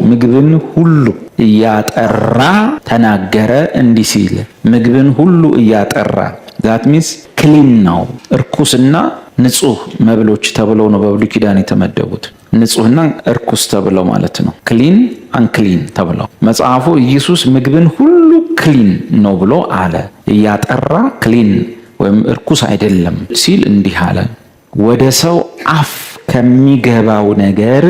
ምግብን ሁሉ እያጠራ ተናገረ እንዲህ ሲል። ምግብን ሁሉ እያጠራ ዛት ሚንስ ክሊን ነው። እርኩስና ንጹህ መብሎች ተብለው ነው በብሉይ ኪዳን የተመደቡት። ንጹህና እርኩስ ተብለው ማለት ነው። ክሊን አንክሊን ተብለው መጽሐፉ ኢየሱስ ምግብን ሁሉ ክሊን ነው ብሎ አለ። እያጠራ ክሊን ወይም እርኩስ አይደለም ሲል እንዲህ አለ። ወደ ሰው አፍ ከሚገባው ነገር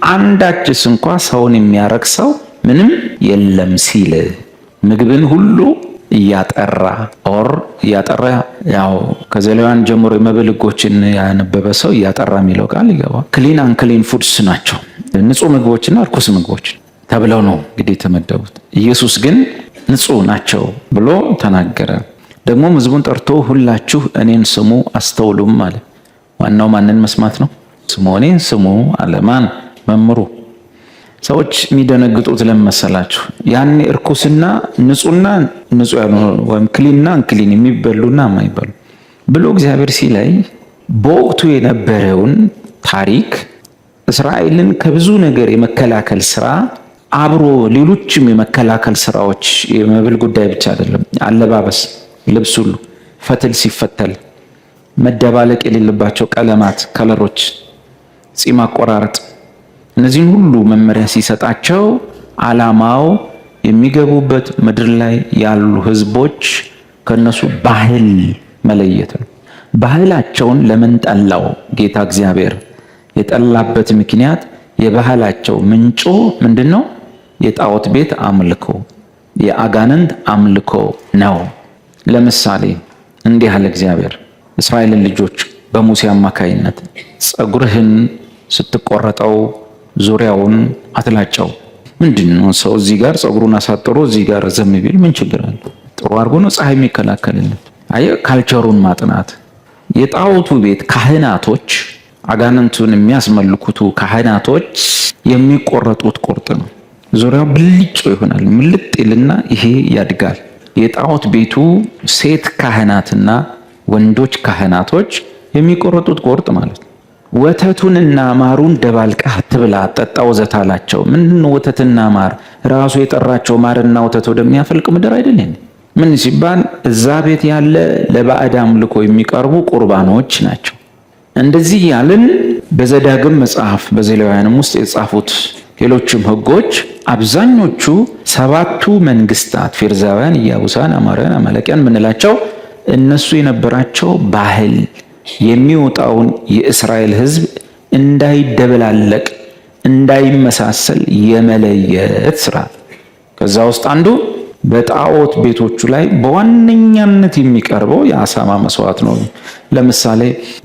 አንዳችስ እንኳ ሰውን የሚያረክሰው ምንም የለም ሲል ምግብን ሁሉ እያጠራ እያጠራ ያው ከዘሌዋውያን ጀምሮ የመብል ሕጎችን ያነበበ ሰው እያጠራ የሚለው ቃል ይገባል። ክሊን አንክሊን ፉድስ ናቸው። ንጹህ ምግቦችና እርኩስ ምግቦች ተብለው ነው እንግዲህ የተመደቡት። ኢየሱስ ግን ንጹህ ናቸው ብሎ ተናገረ። ደግሞ ሕዝቡን ጠርቶ ሁላችሁ እኔን ስሙ አስተውሉም አለ። ዋናው ማንን መስማት ነው? ስሙ እኔን ስሙ አለ። ማን? መምሩ። ሰዎች የሚደነግጡት ለመሰላችሁ ያኔ እርኩስና ንጹህና ንጹህ ያልሆነ ወይም ክሊንና አንክሊን የሚበሉና የማይበሉ ብሎ እግዚአብሔር ሲለይ በወቅቱ የነበረውን ታሪክ እስራኤልን ከብዙ ነገር የመከላከል ስራ አብሮ ሌሎችም የመከላከል ስራዎች የመብል ጉዳይ ብቻ አይደለም። አለባበስ፣ ልብስ ሁሉ ፈትል ሲፈተል መደባለቅ የሌለባቸው ቀለማት፣ ከለሮች፣ ጺም አቆራረጥ እነዚህን ሁሉ መመሪያ ሲሰጣቸው ዓላማው የሚገቡበት ምድር ላይ ያሉ ህዝቦች ከነሱ ባህል መለየት ነው። ባህላቸውን ለምን ጠላው ጌታ እግዚአብሔር? የጠላበት ምክንያት የባህላቸው ምንጩ ምንድነው? የጣዖት ቤት አምልኮ፣ የአጋንንት አምልኮ ነው። ለምሳሌ እንዲህ አለ እግዚአብሔር እስራኤልን ልጆች በሙሴ አማካይነት ጸጉርህን ስትቆረጠው ዙሪያውን አትላጨው። ምንድነው ሰው እዚህ ጋር ጸጉሩን አሳጥሮ እዚህ ጋር ዘም ቢል ምን ችግር አለ? ጥሩ አድርጎ ነው ፀሐይ የሚከላከልለት። ካልቸሩን ማጥናት። የጣዖቱ ቤት ካህናቶች፣ አጋንንቱን የሚያስመልኩቱ ካህናቶች የሚቆረጡት ቁርጥ ነው። ዙሪያው ብልጭ ይሆናል። ምልጥ ይልና ይሄ ያድጋል። የጣዖት ቤቱ ሴት ካህናትና ወንዶች ካህናቶች የሚቆረጡት ቁርጥ ማለት ነው። ወተቱንና ማሩን ደባልቀህ አትብላ አትጠጣ ወዘተ አላቸው። ምንድነው ወተትና ማር? ራሱ የጠራቸው ማርና ወተት ወደሚያፈልቅ ምድር አይደለም። ምን ሲባል እዛ ቤት ያለ ለባዕድ አምልኮ የሚቀርቡ ቁርባኖች ናቸው። እንደዚህ ያልን በዘዳግም መጽሐፍ በዘሌዋውያንም ውስጥ የጻፉት ሌሎችም ሕጎች አብዛኞቹ ሰባቱ መንግስታት ፌርዛውያን፣ ኢያቡሳን፣ አማራውያን፣ አማሌቃውያን ምንላቸው እነሱ የነበራቸው ባህል የሚወጣውን የእስራኤል ሕዝብ እንዳይደበላለቅ እንዳይመሳሰል የመለየት ስራ። ከዛ ውስጥ አንዱ በጣዖት ቤቶቹ ላይ በዋነኛነት የሚቀርበው የአሳማ መስዋዕት ነው። ለምሳሌ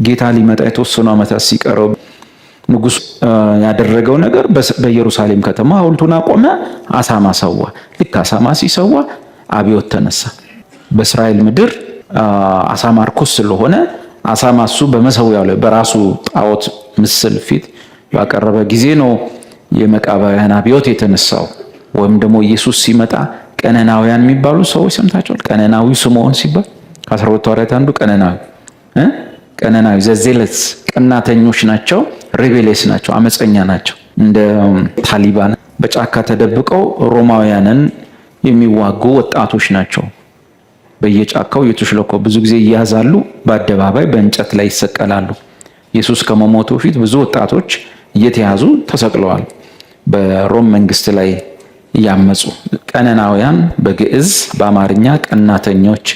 ጌታ ሊመጣ የተወሰኑ ዓመታት ሲቀረው ንጉሥ ያደረገው ነገር በኢየሩሳሌም ከተማ ሐውልቱን አቆመ፣ አሳማ ሰዋ። ልክ አሳማ ሲሰዋ አብዮት ተነሳ። በእስራኤል ምድር አሳማ ርኩስ ስለሆነ አሳማ እሱ በመሰዊያው ላይ በራሱ ጣዖት ምስል ፊት ባቀረበ ጊዜ ነው የመቃባውያን አብዮት የተነሳው። ወይም ደግሞ ኢየሱስ ሲመጣ ቀነናውያን የሚባሉ ሰዎች ሰምታችኋል። ቀነናዊ ስምዖን ሲባል ከ12 ሐዋርያት አንዱ ቀነናዊ ዘዜለስ ቀናተኞች ናቸው፣ ሬቤሌስ ናቸው፣ አመፀኛ ናቸው። እንደ ታሊባን በጫካ ተደብቀው ሮማውያንን የሚዋጉ ወጣቶች ናቸው። በየጫካው እየተሽለኮ ብዙ ጊዜ ይያዛሉ፣ በአደባባይ በእንጨት ላይ ይሰቀላሉ። ኢየሱስ ከመሞቱ በፊት ብዙ ወጣቶች እየተያዙ ተሰቅለዋል፣ በሮም መንግስት ላይ እያመፁ። ቀነናውያን በግዕዝ በአማርኛ ቀናተኞች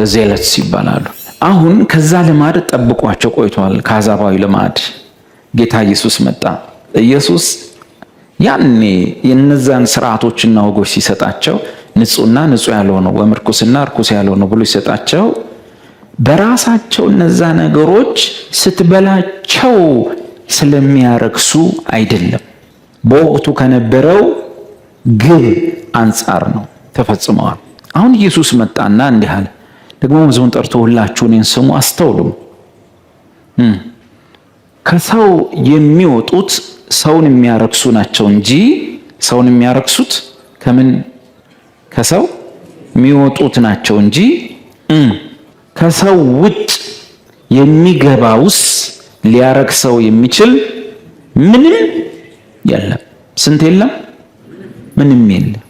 ዘዜለስ ይባላሉ። አሁን ከዛ ልማድ ጠብቋቸው ቆይቷል። ከአሕዛባዊ ልማድ ጌታ ኢየሱስ መጣ። ኢየሱስ ያኔ የነዛን ስርዓቶችና ወጎች ሲሰጣቸው ንጹህና ንጹህ ያልሆነው ወይም ርኩስና ርኩስ ያልሆነው ብሎ ሲሰጣቸው በራሳቸው እነዛ ነገሮች ስትበላቸው ስለሚያረክሱ አይደለም፣ በወቅቱ ከነበረው ግብ አንጻር ነው ተፈጽመዋል። አሁን ኢየሱስ መጣና እንዲህ አለ። ደግሞ ሕዝቡን ጠርቶ ሁላችሁ እኔን ስሙ አስተውሉም። ከሰው የሚወጡት ሰውን የሚያረክሱ ናቸው እንጂ ሰውን የሚያረክሱት ከሰው የሚወጡት ናቸው እንጂ ከሰው ውጭ የሚገባውስ ሊያረክሰው የሚችል ምንም የለም። ስንት የለም? ምንም የለም።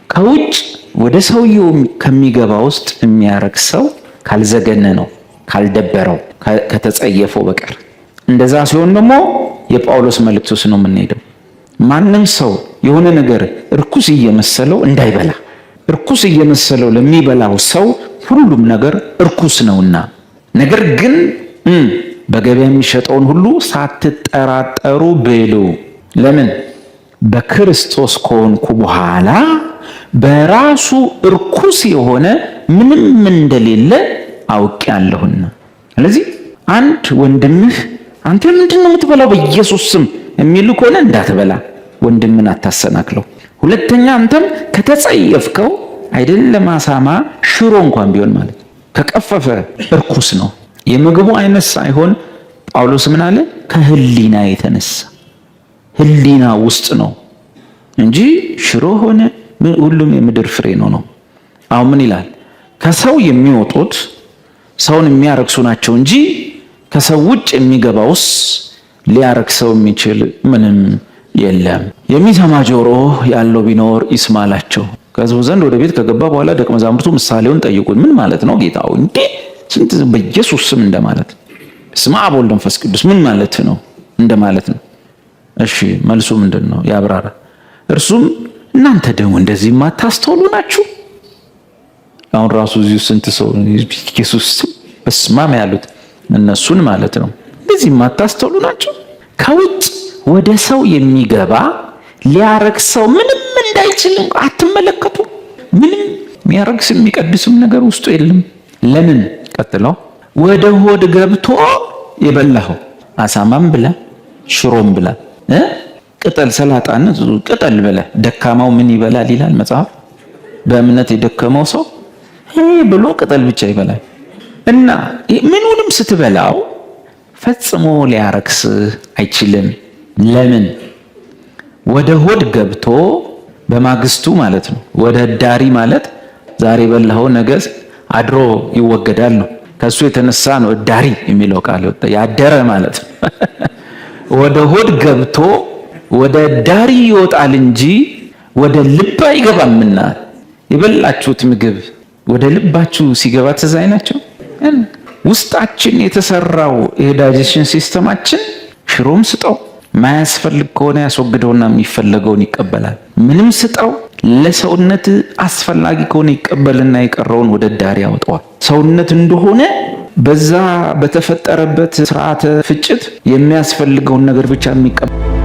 ከውጭ ወደ ሰውየው ከሚገባ ውስጥ የሚያረክሰው ካልዘገነነው፣ ካልደበረው፣ ከተጸየፈው በቀር። እንደዛ ሲሆን ደግሞ የጳውሎስ መልእክቶስ ነው የምንሄደው። ማንም ሰው የሆነ ነገር እርኩስ እየመሰለው እንዳይበላ። እርኩስ እየመሰለው ለሚበላው ሰው ሁሉም ነገር እርኩስ ነውና፣ ነገር ግን በገበያ የሚሸጠውን ሁሉ ሳትጠራጠሩ ብሉ። ለምን? በክርስቶስ ከሆንኩ በኋላ በራሱ እርኩስ የሆነ ምንም እንደሌለ አውቄአለሁና። ስለዚህ አንድ ወንድምህ አንተ ምንድን ነው የምትበላው በኢየሱስ ስም የሚል ከሆነ እንዳትበላ፣ ወንድምን አታሰናክለው። ሁለተኛ አንተም ከተጸየፍከው አይደለም አሳማ ሽሮ እንኳን ቢሆን ማለት ከቀፈፈ እርኩስ ነው። የምግቡ አይነት ሳይሆን ጳውሎስ ምን አለ? ከህሊና የተነሳ ህሊና ውስጥ ነው እንጂ ሽሮ ሆነ ሁሉም የምድር ፍሬ ነው። አሁን ምን ይላል? ከሰው የሚወጡት ሰውን የሚያረክሱ ናቸው እንጂ ከሰው ውጭ የሚገባውስ ሊያረክሰው የሚችል ምንም የለም። የሚሰማ ጆሮ ያለው ቢኖር ይስማላቸው። ከሕዝቡ ዘንድ ወደ ቤት ከገባ በኋላ ደቀ መዛሙርቱ ምሳሌውን ጠይቁት። ምን ማለት ነው ጌታ ሆይ? እንዴ ስንት በኢየሱስ ስም እንደማለት ስማ አብ ወልድ መንፈስ ቅዱስ ምን ማለት ነው እንደማለት ነው። እሺ መልሱ ምንድን ነው? ያብራራ። እርሱም እናንተ ደግሞ እንደዚህ የማታስተውሉ ናችሁ። አሁን ራሱ እዚሁ ስንት ሰው ኢየሱስ በስማም ያሉት እነሱን ማለት ነው። እንደዚህ የማታስተውሉ ናቸው። ከውጭ ወደ ሰው የሚገባ ሊያረክሰው ምንም እንዳይችል አትመለከቱ? ምንም የሚያረክስ የሚቀድስም ነገር ውስጡ የለም። ለምን? ቀጥለው ወደ ሆድ ገብቶ የበላኸው አሳማም ብላ ሽሮም ብላ ቅጠል ሰላጣን ቅጠል ብላ ደካማው ምን ይበላል ይላል መጽሐፍ። በእምነት የደከመው ሰው ብሎ ቅጠል ብቻ ይበላል። እና ምኑንም ስትበላው ፈጽሞ ሊያረክስ አይችልም። ለምን? ወደ ሆድ ገብቶ በማግስቱ ማለት ነው። ወደ ዳሪ ማለት ዛሬ በላኸው ነገ አድሮ ይወገዳል ነው። ከሱ የተነሳ ነው ዳሪ የሚለው ቃል ወጣ። ያደረ ማለት ነው። ወደ ሆድ ገብቶ ወደ ዳሪ ይወጣል እንጂ ወደ ልብ አይገባምና። የበላችሁት ምግብ ወደ ልባችሁ ሲገባ ትዝ አይናችሁ? ውስጣችን የተሰራው የዳይጀሽን ሲስተማችን ሽሮም ስጠው ማያስፈልግ ከሆነ ያስወግደውና የሚፈለገውን ይቀበላል። ምንም ስጠው ለሰውነት አስፈላጊ ከሆነ ይቀበልና የቀረውን ወደ ዳር ያወጣዋል። ሰውነት እንደሆነ በዛ በተፈጠረበት ስርዓተ ፍጭት የሚያስፈልገውን ነገር ብቻ የሚቀበል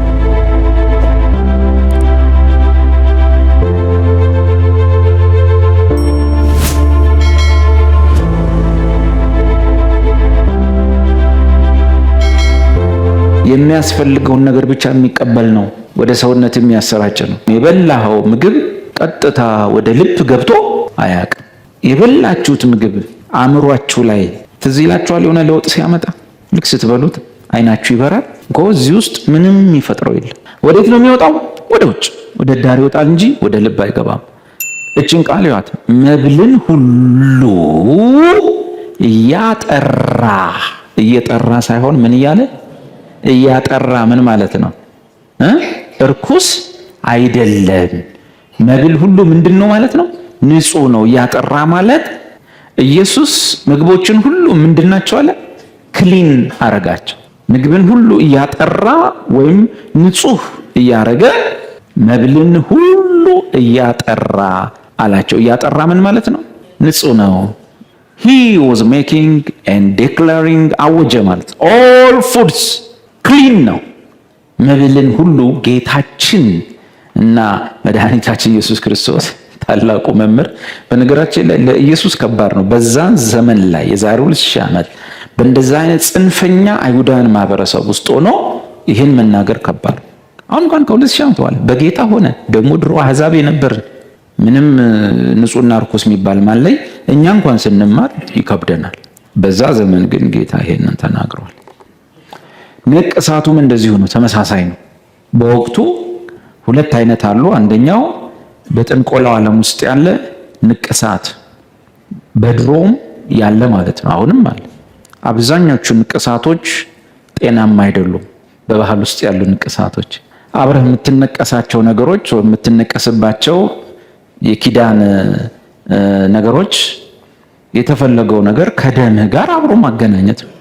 የሚያስፈልገውን ነገር ብቻ የሚቀበል ነው። ወደ ሰውነት የሚያሰራጭ ነው። የበላኸው ምግብ ቀጥታ ወደ ልብ ገብቶ አያውቅም። የበላችሁት ምግብ አእምሯችሁ ላይ ትዝ ይላችኋል። የሆነ ለውጥ ሲያመጣ ልክ ስትበሉት አይናችሁ ይበራል እኮ። እዚህ ውስጥ ምንም የሚፈጥረው የለም። ወዴት ነው የሚወጣው? ወደ ውጭ ወደ ዳር ይወጣል እንጂ ወደ ልብ አይገባም። እችን ቃል ይዋት መብልን ሁሉ እያጠራ እየጠራ ሳይሆን ምን እያለ እያጠራ ምን ማለት ነው? እርኩስ አይደለም። መብል ሁሉ ምንድን ነው ማለት ነው? ንጹህ ነው። እያጠራ ማለት ኢየሱስ ምግቦችን ሁሉ ምንድናቸው አለ? ክሊን አረጋቸው። ምግብን ሁሉ እያጠራ ወይም ንጹህ እያረገ መብልን ሁሉ እያጠራ አላቸው። እያጠራ ምን ማለት ነው? ንጹህ ነው። he was making and declaring አወጀ ማለት all foods ክሊን ነው። መብልን ሁሉ ጌታችን እና መድኃኒታችን ኢየሱስ ክርስቶስ ታላቁ መምህር። በነገራችን ላይ ለኢየሱስ ከባድ ነው። በዛን ዘመን ላይ የዛሬ 2000 ዓመት በእንደዛ አይነት ጽንፈኛ አይሁዳውያን ማህበረሰብ ውስጥ ሆኖ ይህን መናገር ከባድ። አሁን እንኳን ከ2000 ዓመት በኋላ በጌታ ሆነ ደግሞ ድሮ አሕዛብ የነበር ምንም ንጹህና ርኩስ የሚባል ማለት እኛ እንኳን ስንማር ይከብደናል። በዛ ዘመን ግን ጌታ ይሄንን ተናግሯል። ንቅሳቱም እንደዚሁ ነው፣ ተመሳሳይ ነው። በወቅቱ ሁለት አይነት አሉ። አንደኛው በጥንቆላው ዓለም ውስጥ ያለ ንቅሳት በድሮም ያለ ማለት ነው፣ አሁንም አለ። አብዛኞቹ ንቅሳቶች ጤናማ አይደሉም። በባህል ውስጥ ያሉ ንቅሳቶች አብረህ የምትነቀሳቸው ነገሮች ወይ የምትነቀስባቸው የኪዳን ነገሮች የተፈለገው ነገር ከደምህ ጋር አብሮ ማገናኘት ነው።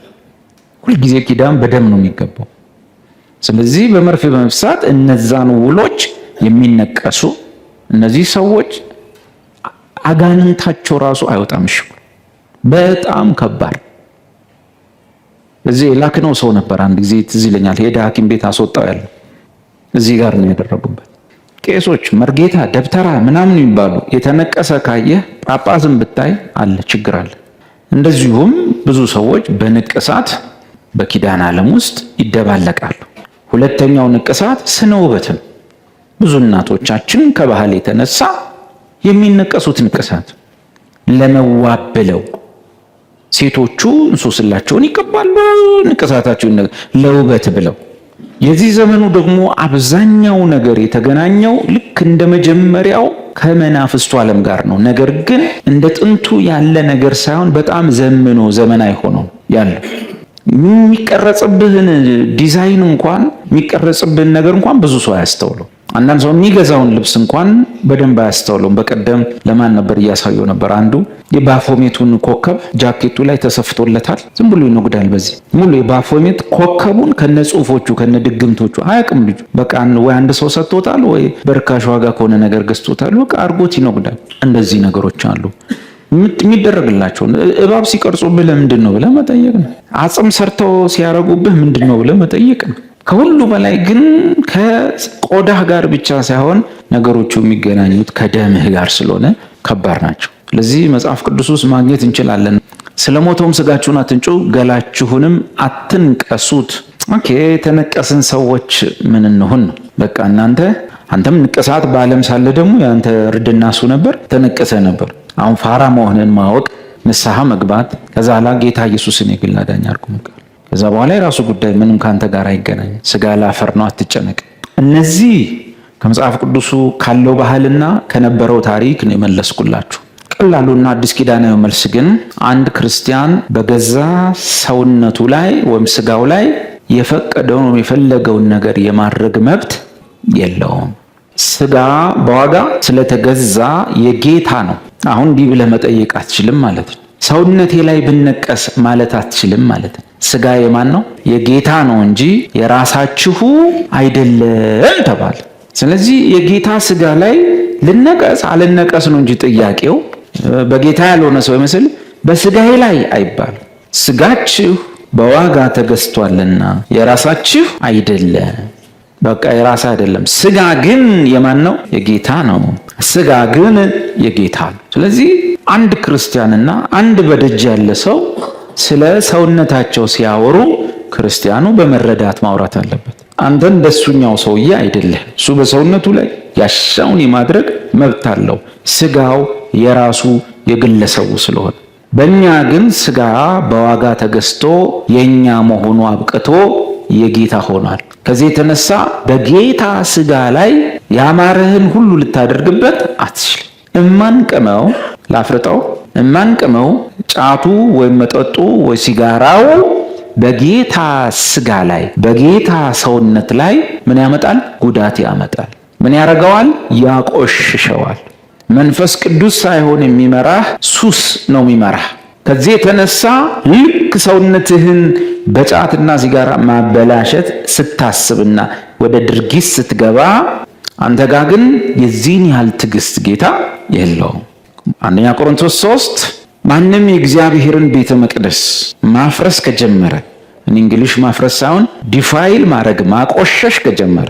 ሁልጊዜ ኪዳን በደም ነው የሚገባው። ስለዚህ በመርፌ በመፍሳት እነዛን ውሎች የሚነቀሱ እነዚህ ሰዎች አጋንንታቸው ራሱ አይወጣም። እሺ በጣም ከባድ። እዚህ ላክነው ሰው ነበር አንድ ጊዜ ትዝ ይለኛል። ሄደ ሐኪም ቤት አስወጣው ያለው እዚህ ጋር ነው ያደረጉበት። ቄሶች መርጌታ ደብተራ ምናምን የሚባሉ የተነቀሰ ካየህ ጳጳስን ብታይ አለ ችግር አለ። እንደዚሁም ብዙ ሰዎች በንቅሳት በኪዳን ዓለም ውስጥ ይደባለቃሉ። ሁለተኛው ንቅሳት ስነ ውበትም ብዙ እናቶቻችን ከባህል የተነሳ የሚነቀሱት ንቅሳት ለመዋብ ብለው ሴቶቹ እንሶስላቸውን ይቀባሉ፣ ንቅሳታቸውን ለውበት ብለው። የዚህ ዘመኑ ደግሞ አብዛኛው ነገር የተገናኘው ልክ እንደ መጀመሪያው ከመናፍስቱ ዓለም ጋር ነው። ነገር ግን እንደ ጥንቱ ያለ ነገር ሳይሆን በጣም ዘመኖ ዘመናዊ ሆኖ ያለው የሚቀረጽብህን ዲዛይን እንኳን የሚቀረጽብህን ነገር እንኳን ብዙ ሰው አያስተውለው። አንዳንድ ሰው የሚገዛውን ልብስ እንኳን በደንብ አያስተውለውም። በቀደም ለማን ነበር እያሳየው ነበር፣ አንዱ የባፎሜቱን ኮከብ ጃኬቱ ላይ ተሰፍቶለታል። ዝም ብሎ ይነጉዳል። በዚህ ሙሉ የባፎሜት ኮከቡን ከነ ጽሁፎቹ ከነ ድግምቶቹ አያውቅም ልጁ። በቃ ወይ አንድ ሰው ሰጥቶታል ወይ በርካሽ ዋጋ ከሆነ ነገር ገዝቶታል። በቃ አርጎት ይነጉዳል። እንደዚህ ነገሮች አሉ የሚደረግላቸው። እባብ ሲቀርጹብህ ለምንድን ነው ብለህ መጠየቅ ነው። አጽም ሰርተው ሲያረጉብህ ምንድን ነው ብለህ መጠየቅ ነው። ከሁሉ በላይ ግን ከቆዳህ ጋር ብቻ ሳይሆን ነገሮቹ የሚገናኙት ከደምህ ጋር ስለሆነ ከባድ ናቸው። ስለዚህ መጽሐፍ ቅዱስ ውስጥ ማግኘት እንችላለን። ስለ ሞተውም ስጋችሁን አትንጩ፣ ገላችሁንም አትንቀሱት። ኦኬ፣ የተነቀስን ሰዎች ምን እንሆን ነው? በቃ አንተም ንቅሳት በዓለም ሳለ ደግሞ ያንተ እርድና እሱ ነበር፣ ተነቀሰ ነበር። አሁን ፋራ መሆንን ማወቅ፣ ንስሐ መግባት፣ ከዛ ላ ጌታ ኢየሱስን የግል አዳኝ አድርጎ መቀበል። ከዛ በኋላ የራሱ ጉዳይ ምንም ካንተ ጋር አይገናኝ። ስጋ ላፈር ነው፣ አትጨነቅ። እነዚህ ከመጽሐፍ ቅዱሱ ካለው ባህልና ከነበረው ታሪክ ነው የመለስኩላችሁ። ቀላሉና አዲስ ኪዳናዊ መልስ ግን አንድ ክርስቲያን በገዛ ሰውነቱ ላይ ወይም ስጋው ላይ የፈቀደውን የፈለገውን ነገር የማድረግ መብት የለውም። ስጋ በዋጋ ስለተገዛ የጌታ ነው። አሁን እንዲህ ብለህ መጠየቅ አትችልም ማለት ነው። ሰውነቴ ላይ ብነቀስ ማለት አትችልም ማለት ነው። ስጋ የማን ነው? የጌታ ነው እንጂ የራሳችሁ አይደለም ተባለ። ስለዚህ የጌታ ስጋ ላይ ልነቀስ አልነቀስ ነው እንጂ ጥያቄው በጌታ ያልሆነ ሰው ይመስል በስጋዬ ላይ አይባልም። ስጋችሁ በዋጋ ተገዝቷልና የራሳችሁ አይደለም። በቃ የራስ አይደለም። ስጋ ግን የማን ነው? የጌታ ነው። ስጋ ግን የጌታ ነው። ስለዚህ አንድ ክርስቲያንና አንድ በደጅ ያለ ሰው ስለ ሰውነታቸው ሲያወሩ ክርስቲያኑ በመረዳት ማውራት አለበት። አንተ እንደሱኛው ሰውዬ አይደለም። እሱ በሰውነቱ ላይ ያሻውን የማድረግ መብት አለው። ስጋው የራሱ የግለሰቡ ስለሆነ፣ በእኛ ግን ስጋ በዋጋ ተገዝቶ የኛ መሆኑ አብቅቶ የጌታ ሆኗል። ከዚህ የተነሳ በጌታ ስጋ ላይ ያማረህን ሁሉ ልታደርግበት አትችልም። እማንቅመው ላፍርጠው እማንቅመው ጫቱ ወይም መጠጡ ወይ ሲጋራው በጌታ ስጋ ላይ በጌታ ሰውነት ላይ ምን ያመጣል? ጉዳት ያመጣል። ምን ያደርገዋል? ያቆሽሸዋል። መንፈስ ቅዱስ ሳይሆን የሚመራህ ሱስ ነው የሚመራህ። ከዚህ የተነሳ ልክ ሰውነትህን በጫትና ሲጋራ ማበላሸት ስታስብና ወደ ድርጊት ስትገባ አንተ ጋር ግን የዚህን ያህል ትዕግስት ጌታ የለውም። አንደኛ ቆሮንቶስ 3 ማንም የእግዚአብሔርን ቤተ መቅደስ ማፍረስ ከጀመረ እንግሊሽ ማፍረስ ሳይሆን ዲፋይል ማድረግ ማቆሸሽ ከጀመረ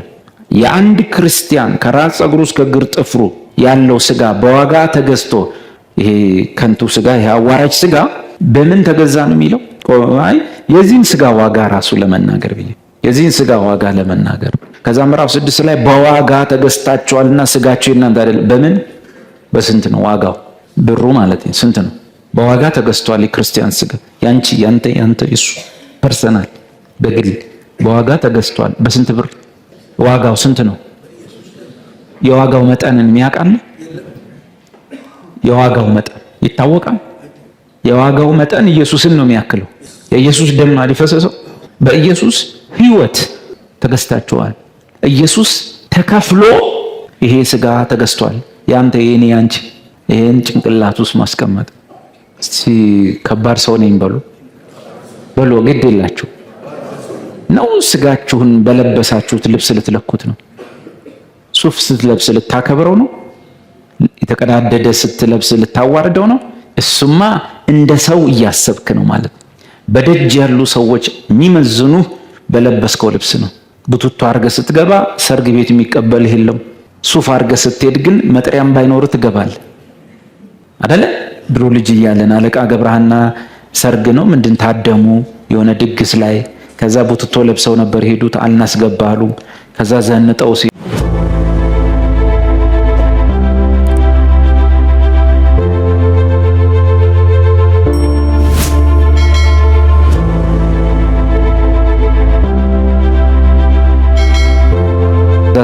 የአንድ ክርስቲያን ከራስ ፀጉሩ እስከ እግር ጥፍሩ ያለው ስጋ በዋጋ ተገዝቶ ይሄ ከንቱ ስጋ ይሄ አዋራጅ ስጋ በምን ተገዛ ነው የሚለው? አይ የዚህን ስጋ ዋጋ ራሱ ለመናገር ብዬ የዚህን ስጋ ዋጋ ለመናገር ከዛ ምዕራፍ 6 ላይ በዋጋ ተገዝታችኋልና ስጋችሁ እናንተ አይደል። በምን በስንት ነው ዋጋው? ብሩ ማለት ነው። ስንት ነው? በዋጋ ተገዝቷል። የክርስቲያን ስጋ ያንቺ ያንተ እሱ ፐርሰናል በግል በዋጋ ተገዝቷል። በስንት ብር? ዋጋው ስንት ነው? የዋጋው መጠንን የሚያውቃል? የዋጋው መጠን ይታወቃል። የዋጋው መጠን ኢየሱስን ነው የሚያክለው። የኢየሱስ ደም አልፈሰሰው። በኢየሱስ ሕይወት ተገዝታችኋል። ኢየሱስ ተከፍሎ ይሄ ስጋ ተገዝቷል፣ ያንተ የኔ ያንቺ። ይሄን ጭንቅላት ውስጥ ማስቀመጥ እስቲ ከባድ ሰው ነኝ በሉ ግድ የላችሁ ነው። ስጋችሁን በለበሳችሁት ልብስ ልትለኩት ነው። ሱፍ ስትለብስ ልታከብረው ነው። የተቀዳደደ ስትለብስ ልታዋርደው ነው። እሱማ እንደ ሰው እያሰብክ ነው ማለት። በደጅ ያሉ ሰዎች የሚመዝኑ በለበስከው ልብስ ነው። ቡቱቱ አድርገህ ስትገባ ሰርግ ቤት የሚቀበልህ የለም። ሱፍ አድርገህ ስትሄድ ግን መጥሪያም ባይኖር ትገባለህ አይደለ? ድሮ ልጅ እያለን አለቃ ገብረሃና ሰርግ ነው ምንድን ታደሙ የሆነ ድግስ ላይ። ከዛ ቡቱቶ ለብሰው ነበር ሄዱት፣ አልናስገባሉ። ከዛ ዘንጠው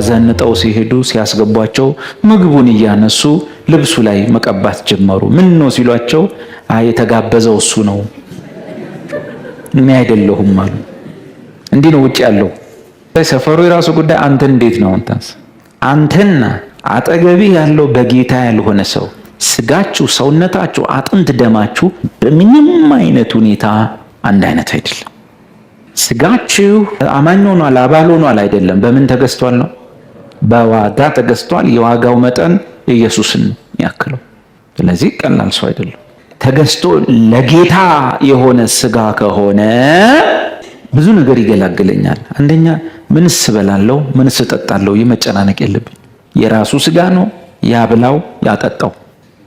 ዘንጠው ሲሄዱ ሲያስገቧቸው ምግቡን እያነሱ ልብሱ ላይ መቀባት ጀመሩ። ምን ነው ሲሏቸው አይ የተጋበዘው እሱ ነው እኔ አይደለሁም አሉ። እንዲህ ነው ውጭ ያለው ሰፈሩ የራሱ ጉዳይ። አንተ እንዴት ነው አንተና አጠገቢህ ያለው በጌታ ያልሆነ ሰው ስጋችሁ፣ ሰውነታችሁ፣ አጥንት፣ ደማችሁ በምንም አይነት ሁኔታ አንድ አይነት አይደለም። ስጋችሁ አማኝ ሆኗል አባል ሆኗል አይደለም። በምን ተገዝቷል ነው? በዋጋ ተገዝቷል። የዋጋው መጠን ኢየሱስን ያክለው። ስለዚህ ቀላል ሰው አይደለም። ተገዝቶ ለጌታ የሆነ ስጋ ከሆነ ብዙ ነገር ይገላግለኛል። አንደኛ ምንስ እበላለሁ ምንስ እጠጣለሁ የመጨናነቅ የለብኝ። የራሱ ስጋ ነው፣ ያብላው ያጠጣው።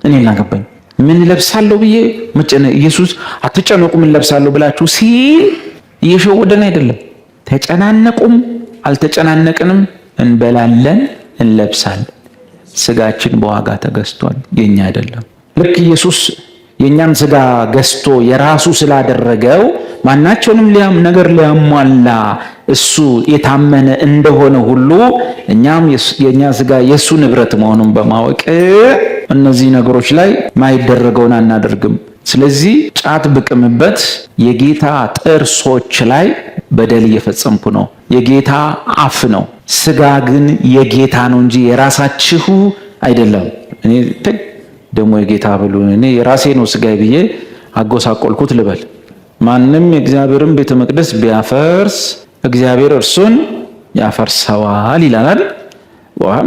እኔ እናገባኝ ምን ለብሳለሁ ብዬ መጨነቅ። ኢየሱስ አትጨነቁ ምን ለብሳለሁ ብላችሁ ሲል እየሸወደን አይደለም። ተጨናነቁም አልተጨናነቅንም እንበላለን እንለብሳለን። ስጋችን በዋጋ ተገዝቷል፣ የኛ አይደለም። ልክ ኢየሱስ የኛን ስጋ ገዝቶ የራሱ ስላደረገው ማናቸውንም ነገር ሊያሟላ እሱ የታመነ እንደሆነ ሁሉ እኛም የኛ ስጋ የሱ ንብረት መሆኑን በማወቅ እነዚህ ነገሮች ላይ ማይደረገውን አናደርግም። ስለዚህ ጫት ብቅምበት የጌታ ጥርሶች ላይ በደል እየፈጸምኩ ነው። የጌታ አፍ ነው። ስጋ ግን የጌታ ነው እንጂ የራሳችሁ አይደለም። እኔ ደግሞ የጌታ ብሉ እኔ የራሴ ነው ስጋ ብዬ አጎሳቆልኩት ልበል። ማንም የእግዚአብሔርን ቤተ መቅደስ ቢያፈርስ እግዚአብሔር እርሱን ያፈርሰዋል ይላል።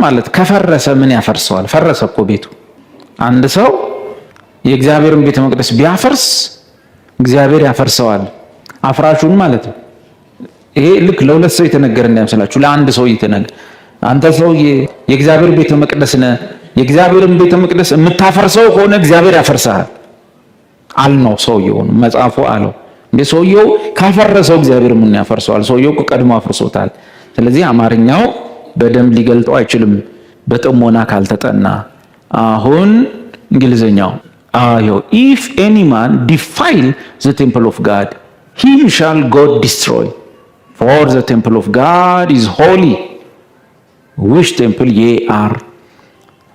ማለት ከፈረሰ ምን ያፈርሰዋል? ፈረሰ እኮ ቤቱ። አንድ ሰው የእግዚአብሔርን ቤተ መቅደስ ቢያፈርስ እግዚአብሔር ያፈርሰዋል፣ አፍራሹን ማለት ነው። ይሄ ልክ ለሁለት ሰው የተነገረ እንዳይመስላችሁ፣ ለአንድ ሰው የተነገረ። አንተ ሰው የእግዚአብሔር ቤተ መቅደስ ነህ፣ የእግዚአብሔርን ቤተ መቅደስ የምታፈርሰው ከሆነ እግዚአብሔር ያፈርሰሃል አልነው። ሰውየው መጽሐፉ አለው እንዴ ሰውየው ካፈረሰው እግዚአብሔር ምን ያፈርሰዋል? ሰውየው ቀድሞ አፍርሶታል። ስለዚህ አማርኛው በደንብ ሊገልጠው አይችልም በጥሞና ካልተጠና። አሁን እንግሊዘኛው if any man defile the temple of God him shall God destroy for the temple of God is holy which temple ye are።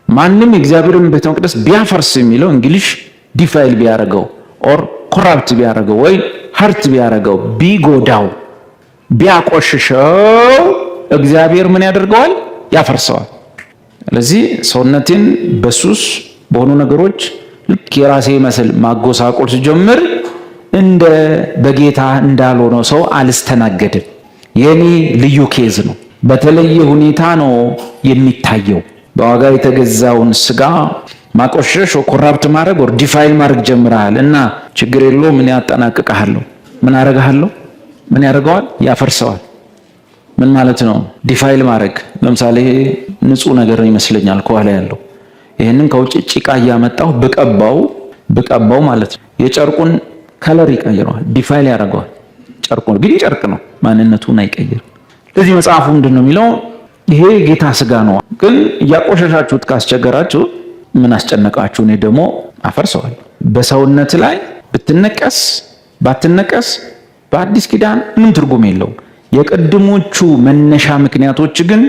ማንም የእግዚአብሔርን ቤተ መቅደስ ቢያፈርስ የሚለው እንግሊሽ ዲፋይል ቢያረገው ኦር ኮራፕት ቢያረገው ወይ ሀርት ቢያረገው ቢጎዳው ቢያቆሽሸው እግዚአብሔር ምን ያደርገዋል? ያፈርሰዋል። ስለዚህ ሰውነቴን በሱስ በሆኑ ነገሮች ልክ የራሴ መስል ማጎሳቆል ሲጀምር እንደ በጌታ እንዳልሆነው ሰው አልስተናገድም። የኔ ልዩ ኬዝ ነው። በተለየ ሁኔታ ነው የሚታየው። በዋጋ የተገዛውን ስጋ ማቆሸሽ ኮራፕት ማድረግ ወር ዲፋይል ማድረግ ጀምረሃል እና ችግር የለውም ምን ያጠናቅቀሃለሁ? ምን አረጋለሁ? ምን ያደርገዋል? ያፈርሰዋል። ምን ማለት ነው ዲፋይል ማድረግ? ለምሳሌ ንጹህ ነገር ይመስለኛል ከኋላ ያለው ይሄንን ከውጭ ጭቃ እያመጣው ብቀባው ማለት ነው የጨርቁን ከለር ይቀይረዋል፣ ዲፋይል ያደርገዋል። ጨርቁን ግን ጨርቅ ነው፣ ማንነቱን አይቀይርም። ስለዚህ መጽሐፉ ምንድነው የሚለው? ይሄ ጌታ ስጋ ነው፣ ግን እያቆሸሻችሁት ካስቸገራችሁ ምን አስጨነቃችሁ? እኔ ደግሞ አፈርሰዋለሁ። በሰውነት ላይ ብትነቀስ ባትነቀስ በአዲስ ኪዳን ምን ትርጉም የለውም። የቀድሞቹ መነሻ ምክንያቶች ግን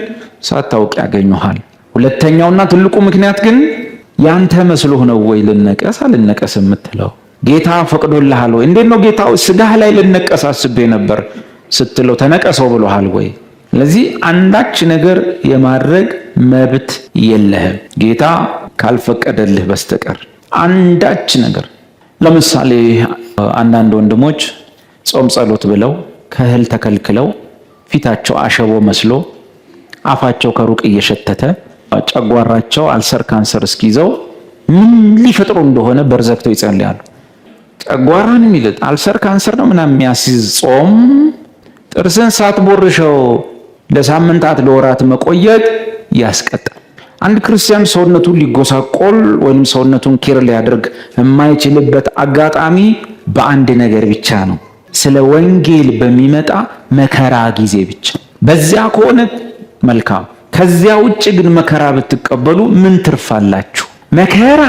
ሳታውቅ ያገኙሃል። ሁለተኛውና ትልቁ ምክንያት ግን ያንተ መስሎህ ነው ወይ ልነቀስ አልነቀስ የምትለው? ጌታ ፈቅዶልሃል ወይ? እንዴት ነው ጌታው ስጋህ ላይ ልነቀስ አስቤ ነበር ስትለው ተነቀሰው ብሎሃል ወይ? ስለዚህ አንዳች ነገር የማድረግ መብት የለህም ጌታ ካልፈቀደልህ በስተቀር አንዳች ነገር። ለምሳሌ አንዳንድ ወንድሞች ጾም ጸሎት ብለው ከእህል ተከልክለው ፊታቸው አሸቦ መስሎ አፋቸው ከሩቅ እየሸተተ ጨጓራቸው አልሰር ካንሰር እስኪይዘው ምን ሊፈጥሩ እንደሆነ በርዘግተው ይጸልያሉ። ጨጓራን የሚልጥ አልሰር ካንሰር ነው ምናምን የሚያስይዝ ጾም ጥርስን ሳትቦርሸው ለሳምንታት ለወራት መቆየት ያስቀጣል። አንድ ክርስቲያን ሰውነቱን ሊጎሳቆል ወይም ሰውነቱን ኬር ሊያደርግ የማይችልበት አጋጣሚ በአንድ ነገር ብቻ ነው፣ ስለ ወንጌል በሚመጣ መከራ ጊዜ ብቻ። በዚያ ከሆነ መልካም። ከዚያ ውጭ ግን መከራ ብትቀበሉ ምን ትርፋላችሁ? መከራ